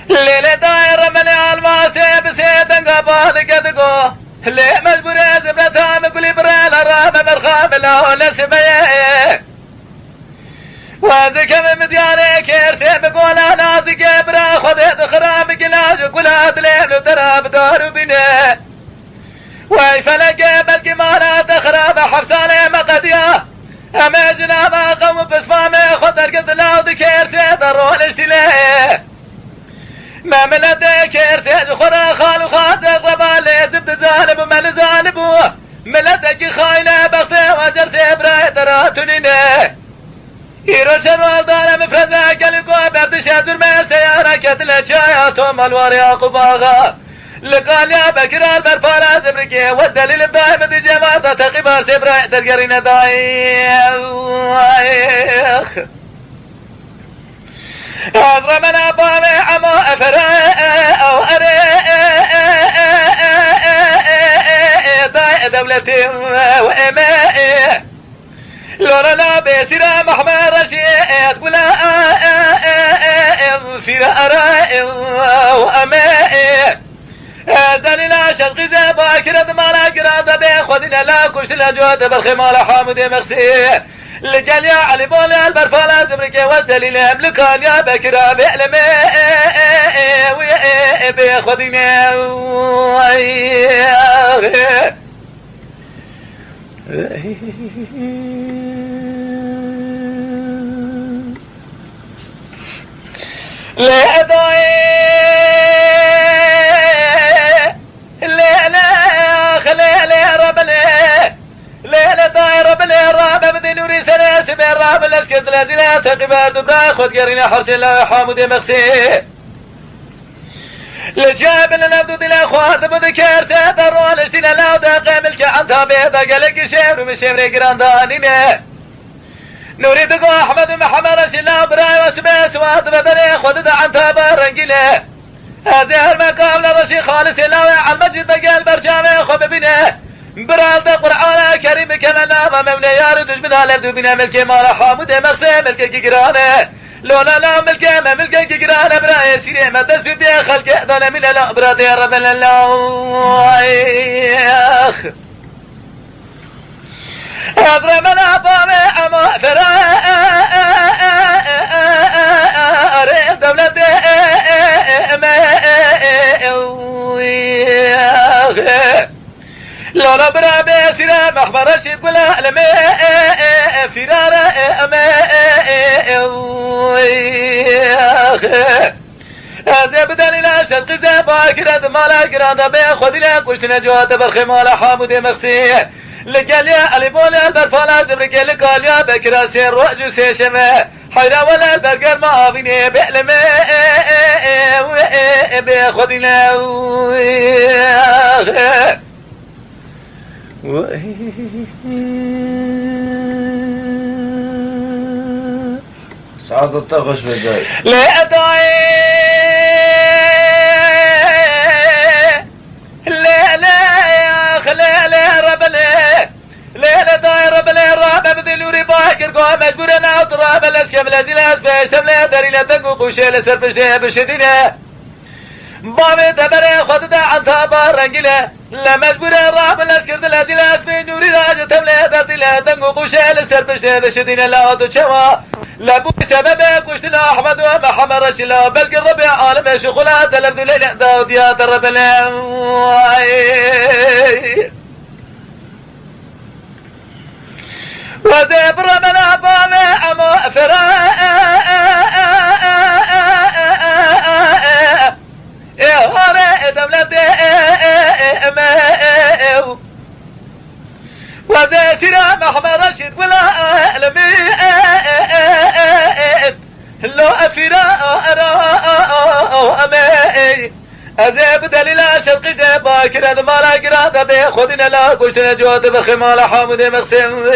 الليلة دايرة من الماسي بسيدن قبال قدقو اللي مجبور زبرتها مقولي برين الرابة مرخام له نسبيه وذيك من مدياني كيرسي بقول انا زي برا خذت خراب قلاج وقلات ليل وتراب دار بنا ويفلق بالكمالات خراب حبساني مقديه اما جنابا قوم بسفامي خذ القتلا وذكيرسي ضرون اشتليه ما ملتي كيرسي خرا خالو خاطر الربالي زبد زالب ومن زالبوه ملتك خاينة بغتي وجرسي براي تراتنيني يروشن والدار مفرزة قلقوا بردشات الماء سيارة كتلة شاياتهم الوارياق وباغا لقال يا بكر البرفارة زبركي والدليل الدائم دي جماعة تقبار سبراي تلقرين دايخ أضرب أبامي عما أفراء أو أرى دولتي وإمائي لولا لا بسيرة محمد رشيد ولا في أرى وأمائي دليل شرقي زبا كرد مالا قراد بيخذنا لا كشت الأجواد بالخمال حامد مغسي لقال يا علي بولي البرفالة زبركي والدليل املكان يا بكرة بيعلمي بيخذنا لا ضاي لا لا خلي ربنا لا ضاي ربنا راب بدي نوري سلاسل راب الاسكت لازلة تقبل دبرا خذ قرينا حرسين لا حامد مغسي لجاب لنبدو دي الاخوات بذكر تدرون اشتنا لا داقي ملك عنتها بيضا قلق شير ومشير قراندانينه نريد قو احمد محمد رشيلا براي وسبيس واد بدني خذ عنتها برنقله هذه المقام لرشي خالص لا على المجد قال برشامه خذ بنا براد قرآن كريم كما نام مولى يا ردش من هالبدو بنا ملك مال حامد مغسي ملك قرانه لولا لا ملكه ما ملكه قرانه براي سيري ما تسبي بيه خلقه ظلم لا براد يا رب الله اضرب الابامي اما فرار دولتي لولا برابي سيرا محبر رشيد ولا لمي فرار هذا بدل لا شرق زبا كراد مالا قراد بيخذ لك وشتنا جوات برخمال حامد مغسي لقال يا علي بولي البرفالة زبركي لقال يا بكرا سير رؤجو سيشمه حيرا ولا البرقر ما أبيني بألمي بيخذنا سعادة الطغش بالجاي لا أدعي لا لا خلا لا رب لا داير رب الراب بدل يوري باكر قوم مجبورنا وتراب الاسكم لازلاس باش تملا داري لا تنقو قوشي لسرفش ده بشدينه بامي تبري خد دا عن تابار رنجله لا مجبور الراب الاسكر لازلاس بين يوري راج تملا داري لا تنقو قوشي لسرفش ده بشدينه لا ادو شوا لا بو سبب كشتنا احمد ومحمد رشيلا بل الربيع عالم شغلات لبد ليله داود يا رب وذبر من أبامي أما فراء يا هاري دولتي وذا سيرا محمد رشيد ولا أعلمي لو أفراء أمي أزيب دليل شرقي جيبا كرد مالا قراد بيخذنا لا قشتنا جوات بالخمال حامد مغسم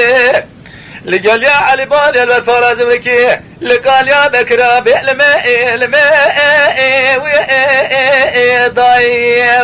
لقال يا علي بالي البرفالة زبركي لقال يا بكرة بيعلمي ضايع